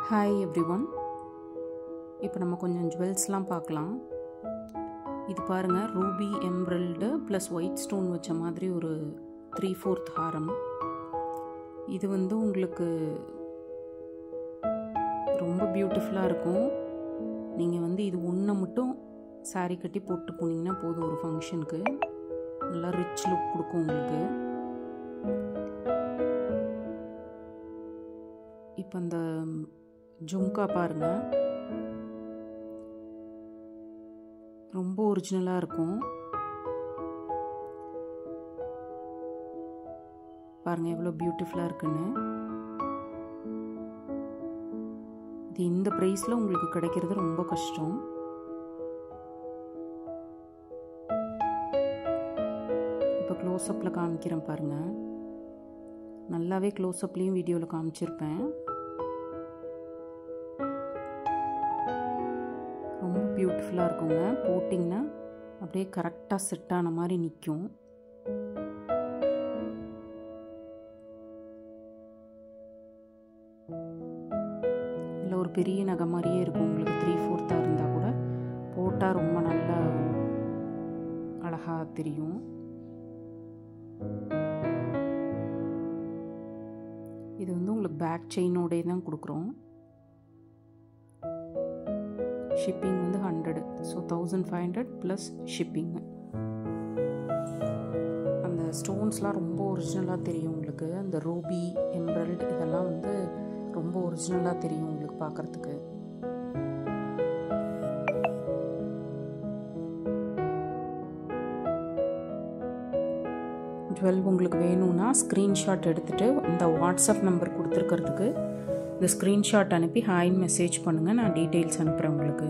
Hi everyone. இப்போ நம்ம கொஞ்சம் ஜுவல்ஸ்லாம் பார்க்கலாம். இது பாருங்கள், ரூபி எம்ரல்டு ப்ளஸ் ஒயிட் ஸ்டோன் வச்ச மாதிரி ஒரு 3/4 ஹாரம். இது உங்களுக்கு ரொம்ப பியூட்டிஃபுல்லாக இருக்கும். நீங்கள் இது ஒன்றை மட்டும் சாரீ கட்டி போட்டு போனீங்கன்னா போதும், ஒரு ஃபங்க்ஷனுக்கு நல்லா ரிச் லுக் கொடுக்கும் உங்களுக்கு. இப்போ அந்த ஜும்கா பாருங்கள், ரொம்ப ஒரிஜினலாக இருக்கும். பாருங்கள் எவ்வளோ பியூட்டிஃபுல்லாக இருக்குன்னு. இது இந்த ப்ரைஸில் உங்களுக்கு கிடைக்கிறது ரொம்ப கஷ்டம். இப்போ க்ளோஸ்அப்பில் காமிக்கிறேன் பாருங்கள். நல்லாவே க்ளோஸ்அப்லேயும் வீடியோவில் காமிச்சிருப்பேன். ரொம்ப பியூட்டிஃபுல்லாக இருக்குங்க. போட்டிங்கன்னா அப்படியே கரெக்டாக செட் ஆன மாதிரி நிற்கும். இல்லை ஒரு பெரிய நகை மாதிரியே இருக்கும் உங்களுக்கு. 3/4 இருந்தால் கூட போட்டால் ரொம்ப நல்லா அழகாக தெரியும். இது உங்களுக்கு பேக் செயினோடே தான் கொடுக்குறோம். Shipping 100, so 1500 plus shipping. அந்த ஸ்டோன்ஸ்லாம் ரொம்ப ஒரிஜினலாக தெரியும் உங்களுக்கு. அந்த ரூபி எம்ரல்ட் இதெல்லாம் ரொம்ப ஒரிஜினலாக தெரியும் உங்களுக்கு பார்க்குறதுக்கு. ஜுவல் உங்களுக்கு வேணும்னா ஸ்க்ரீன்ஷாட் எடுத்துகிட்டு இந்த வாட்ஸ்அப் நம்பர் கொடுத்துருக்கிறதுக்கு இந்த ஸ்க்ரீன்ஷாட் அனுப்பி ஹாய்ன்னு மெசேஜ் பண்ணுங்கள். நான் டீட்டெயில்ஸ் அனுப்புகிறேன் உங்களுக்கு.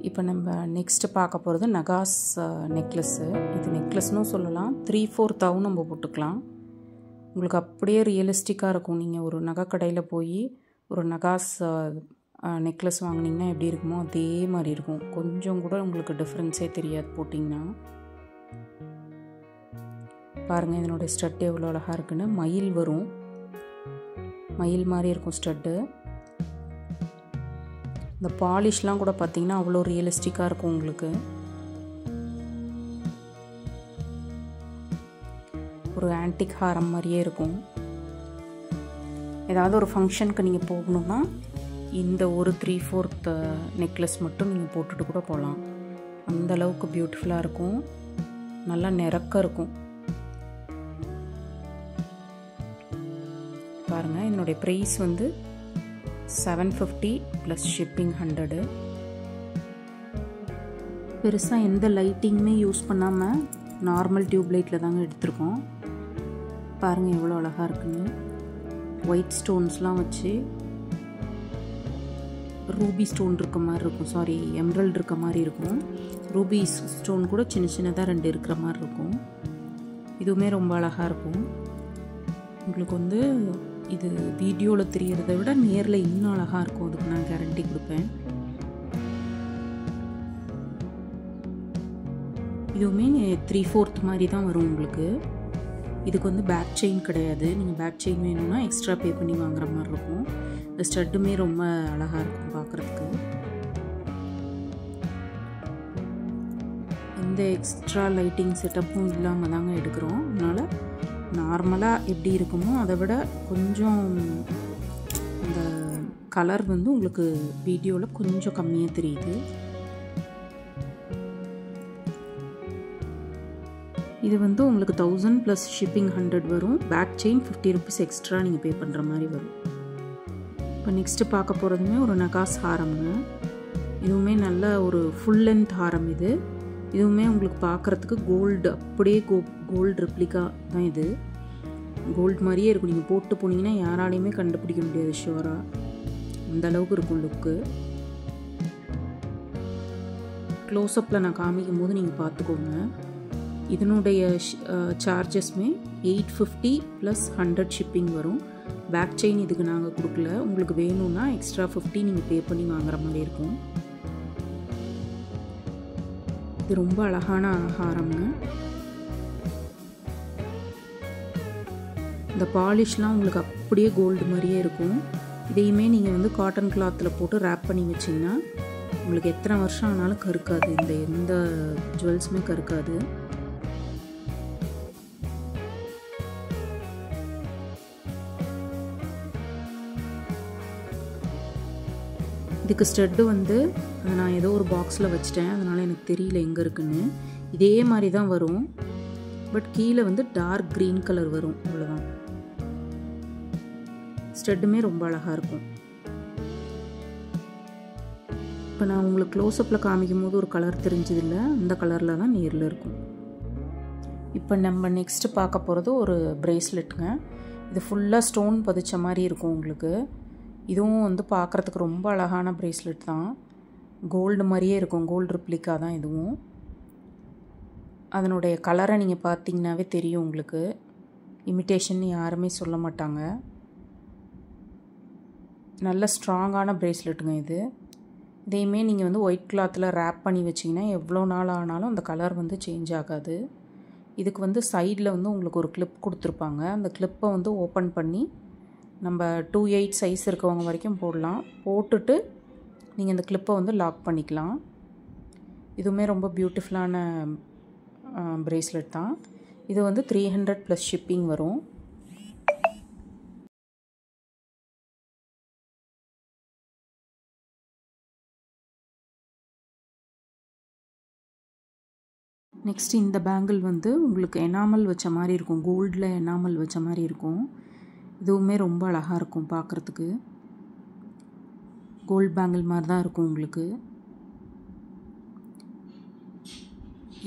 இப்போ நம்ம நெக்ஸ்ட்டு பார்க்க போகிறது நகாஸ் நெக்லஸ்ஸு. இது நெக்லஸ்னும் சொல்லலாம், 3/4 நம்ம போட்டுக்கலாம். உங்களுக்கு அப்படியே ரியலிஸ்டிக்காக இருக்கும். நீங்கள் ஒரு நகை கடையில் போய் ஒரு நகாஸ் நெக்லஸ் வாங்கினீங்கன்னா எப்படி இருக்குமோ அதே மாதிரி இருக்கும். கொஞ்சம் கூட உங்களுக்கு டிஃப்ரென்ஸே தெரியாது போட்டிங்கன்னா. பாருங்கள் இதனுடைய ஸ்டட் எவ்வளோ அழகாக இருக்குன்னு. மயில் வரும், மயில் மாதிரி இருக்கும் ஸ்டட்டு. இந்த பாலிஷ்லாம் கூட பார்த்திங்கன்னா அவ்வளோ ரியலிஸ்டிக்காக இருக்கும் உங்களுக்கு. ஒரு ஆன்டிக் ஹாரம் மாதிரியே இருக்கும். ஏதாவது ஒரு ஃபங்க்ஷனுக்கு நீங்கள் போகணுன்னா இந்த ஒரு 3/4 நெக்லஸ் மட்டும் நீங்கள் போட்டுட்டு கூட போகலாம். அந்த அளவுக்கு பியூட்டிஃபுல்லாக இருக்கும், நல்லா நிறக்க இருக்கும். பாருங்கள் இதனுடைய ப்ரைஸ் 750 ப்ளஸ் ஷிப்பிங் 100. பெருசாக எந்த லைட்டிங்குமே யூஸ் பண்ணாமல் நார்மல் டியூப் லைட்டில் தாங்க எடுத்திருக்கோம். பாருங்கள் எவ்வளோ அழகாக இருக்குன்னு. ஒயிட் ஸ்டோன்ஸ்லாம் வச்சு ரூபி ஸ்டோன் இருக்க மாதிரி இருக்கும், சாரி எம்ரல்டு இருக்க மாதிரி இருக்கும். ரூபி ஸ்டோன் கூட சின்ன சின்னதாக 2 இருக்கிற மாதிரி இருக்கும். இதுவுமே ரொம்ப அழகாக இருக்கும். உங்களுக்கு இது வீடியோவில் தெரியறதை விட நேரில் இன்னும் அழகாக இருக்கும். அதுக்கு நான் கேரண்டி கொடுப்பேன். இதுவுமே 3/4 மாதிரி தான் வரும் உங்களுக்கு. இதுக்கு பேக் செயின் கிடையாது. நீங்கள் பேக் செயின் வேணும்னா எக்ஸ்ட்ரா பே பண்ணி வாங்குற மாதிரி இருக்கும். இந்த ஸ்டட்டுமே ரொம்ப அழகாக இருக்கும் பார்க்குறதுக்கு. எந்த எக்ஸ்ட்ரா லைட்டிங் செட்டப்பும் இல்லாமல் தாங்க எடுக்கிறோம். அதனால் நார்மலாக எப்படி இருக்குமோ அதை விட கொஞ்சம் அந்த கலர் உங்களுக்கு வீடியோவில் கொஞ்சம் கம்மியாக தெரியுது. இது உங்களுக்கு 1000 ப்ளஸ் ஷிப்பிங் 100 வரும். பேக் செயின் 50 ருபீஸ் எக்ஸ்ட்ரா நீங்கள் பே பண்ணுற மாதிரி வரும். இப்போ நெக்ஸ்ட்டு பார்க்க போகிறதுமே ஒரு நகாஸ் ஹாரம்ங்க. இதுவுமே நல்ல ஒரு ஃபுல் லென்த் ஹாரம். இதுவுமே உங்களுக்கு பார்க்குறதுக்கு கோல்டு, அப்படியே கோல்டு ரெப்ளிகா தான். இது கோல்டு மாதிரியே இருக்கும். நீங்கள் போட்டு போனீங்கன்னா யாராலையுமே கண்டுபிடிக்க முடியாது ஷுவராக. அந்த அளவுக்கு இருக்கும் லுக்கு. க்ளோஸ்அப்பில் நான் காமிக்கும் போது நீங்கள் பார்த்துக்கோங்க. இதனுடைய சார்ஜஸ்மே 850 ப்ளஸ் 100 ஷிப்பிங் வரும். பேக் செயின் இதுக்கு நாங்கள் கொடுக்கல. உங்களுக்கு வேணும்னா எக்ஸ்ட்ரா 50 நீங்கள் பே பண்ணி வாங்குற மாதிரி இருக்கும். இது ரொம்ப அழகான ஹாரம்ங்க. இந்த பாலிஷ்லாம் உங்களுக்கு அப்படியே கோல்டு மாதிரியே இருக்கும். இதையுமே நீங்கள் வந்து காட்டன் கிளாத்தில் போட்டு ரேப் பண்ணி வச்சிங்கன்னா உங்களுக்கு எத்தனை வருஷம் ஆனாலும் கருக்காது. இந்த எந்த ஜுவல்ஸுமே கருக்காது. இதுக்கு ஸ்டெட்டு வந்து அதை நான் ஏதோ ஒரு பாக்ஸில் வச்சிட்டேன், அதனால் எனக்கு தெரியல எங்கே இருக்குன்னு. இதே மாதிரி தான் வரும், பட் கீழே வந்து டார்க் க்ரீன் கலர் வரும், அவ்வளோதான். ஸ்டெட்டுமே ரொம்ப அழகாக இருக்கும். இப்போ நான் உங்களுக்கு க்ளோஸ்அப்பில் காமிக்கும் போது ஒரு கலர் தெரிஞ்சதில்ல, அந்த கலரில் தான் நேரில் இருக்கும். இப்போ நம்ம நெக்ஸ்ட்டு பார்க்க போகிறது ஒரு ப்ரேஸ்லெட்டுங்க. இது ஃபுல்லாக ஸ்டோன் பதிச்ச மாதிரி இருக்கும் உங்களுக்கு. இதுவும் வந்து பார்க்குறதுக்கு ரொம்ப அழகான ப்ரேஸ்லெட் தான். கோல்டு மாதிரியே இருக்கும், கோல்டு ரிப்ளிகா தான் இதுவும். அதனுடைய கலரை நீங்கள் பார்த்தீங்கன்னாவே தெரியும் உங்களுக்கு. இமிட்டேஷன் யாருமே சொல்ல மாட்டாங்க. நல்ல ஸ்ட்ராங்கான ப்ரேஸ்லெட்டுங்க இது. இதையுமே நீங்கள் வந்து ஒயிட் கிளாத்தில் ரேப் பண்ணி வச்சிங்கன்னா எவ்வளோ நாள் ஆனாலும் அந்த கலர் வந்து சேஞ்ச் ஆகாது. இதுக்கு வந்து சைடில் வந்து உங்களுக்கு ஒரு கிளிப் கொடுத்துருப்பாங்க. அந்த கிளிப்பை வந்து ஓப்பன் பண்ணி நம்ம 2/8 சைஸ் இருக்கவங்க வரைக்கும் போடலாம். போட்டுட்டு நீங்கள் இந்த கிளிப்பை வந்து லாக் பண்ணிக்கலாம். இதுவுமே ரொம்ப பியூட்டிஃபுல்லான ப்ரேஸ்லெட் தான். இது வந்து 300 + ஷிப்பிங் வரும். நெக்ஸ்ட் இந்த பேங்கிள் வந்து உங்களுக்கு எனாமல் வச்ச மாதிரி இருக்கும், கோல்டில் எனாமல் வச்ச மாதிரி இருக்கும். இதுவுமே ரொம்ப அழகாக இருக்கும் பார்க்குறதுக்கு. கோல்ட் பேங்கிள் மாதிரி தான் இருக்கும் உங்களுக்கு.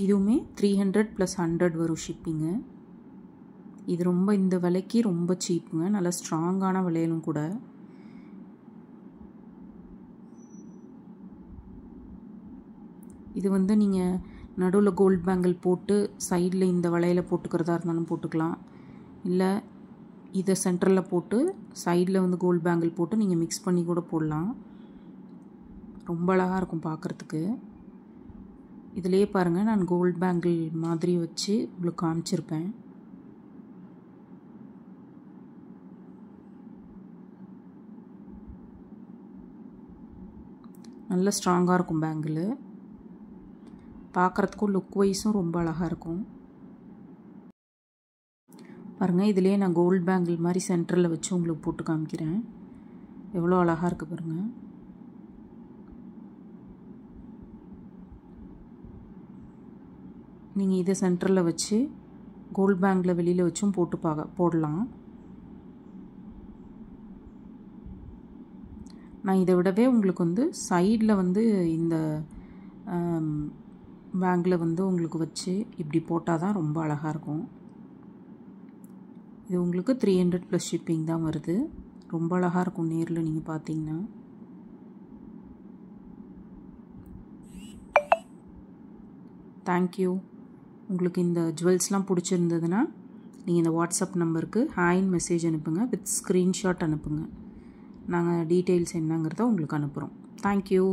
இதுவுமே 300 + 100 வரும் ஷிப்பிங்கு. இது ரொம்ப இந்த விலைக்கு ரொம்ப சீப்புங்க, நல்லா ஸ்ட்ராங்கான விலையிலும் கூட. இது வந்து நீங்கள் நடுவில் கோல்ட் பேங்கிள் போட்டு சைடில் இந்த வளையலை போட்டுக்கிறதா இருந்தாலும் போட்டுக்கலாம். இல்லை இதை சென்டரில் போட்டு சைடில் வந்து கோல்ட் பேங்கிள் போட்டு நீங்கள் மிக்ஸ் பண்ணி கூட போடலாம். ரொம்ப அழகாக இருக்கும் பார்க்குறதுக்கு. இதிலே பாருங்கள், நான் கோல்ட் பேங்கிள் மாதிரி வச்சு உங்களுக்கு காமிச்சிருப்பேன். நல்ல ஸ்ட்ராங்காக இருக்கும் பேங்கிள். பார்க்குறதுக்கும் லுக் வைஸும் ரொம்ப அழகாக இருக்கும். பாருங்கள், இதிலே நான் கோல்ட் பேங்கிள் மாதிரி சென்டரில் வச்சு உங்களுக்கு போட்டு காமிக்கிறேன். எவ்வளோ அழகாக இருக்குது பாருங்கள். நீங்கள் இதை சென்டரில் வச்சு கோல்ட் பேங்கில் வெளியில் வச்சும் போடலாம். நான் இதை விடவே உங்களுக்கு வந்து சைடில் வந்து இந்த பேங்கில் வந்து உங்களுக்கு வச்சு இப்படி போட்டால் தான் ரொம்ப அழகாக இருக்கும். இது உங்களுக்கு 300 + ஷிப்பிங் தான் வருது. ரொம்ப அழகாக இருக்கும் நேரில் நீங்கள் பார்த்தீங்கன்னா. தேங்க்யூ. உங்களுக்கு இந்த ஜுவல்ஸ்லாம் பிடிச்சிருந்ததுன்னா நீங்கள் இந்த வாட்ஸ்அப் நம்பருக்கு ஹாய்ன்னு மெசேஜ் அனுப்புங்க, வித் ஸ்க்ரீன்ஷாட் அனுப்புங்க. நாங்கள் டீட்டெயில்ஸ் என்னங்கிறத உங்களுக்கு அனுப்புகிறோம். தேங்க்யூ.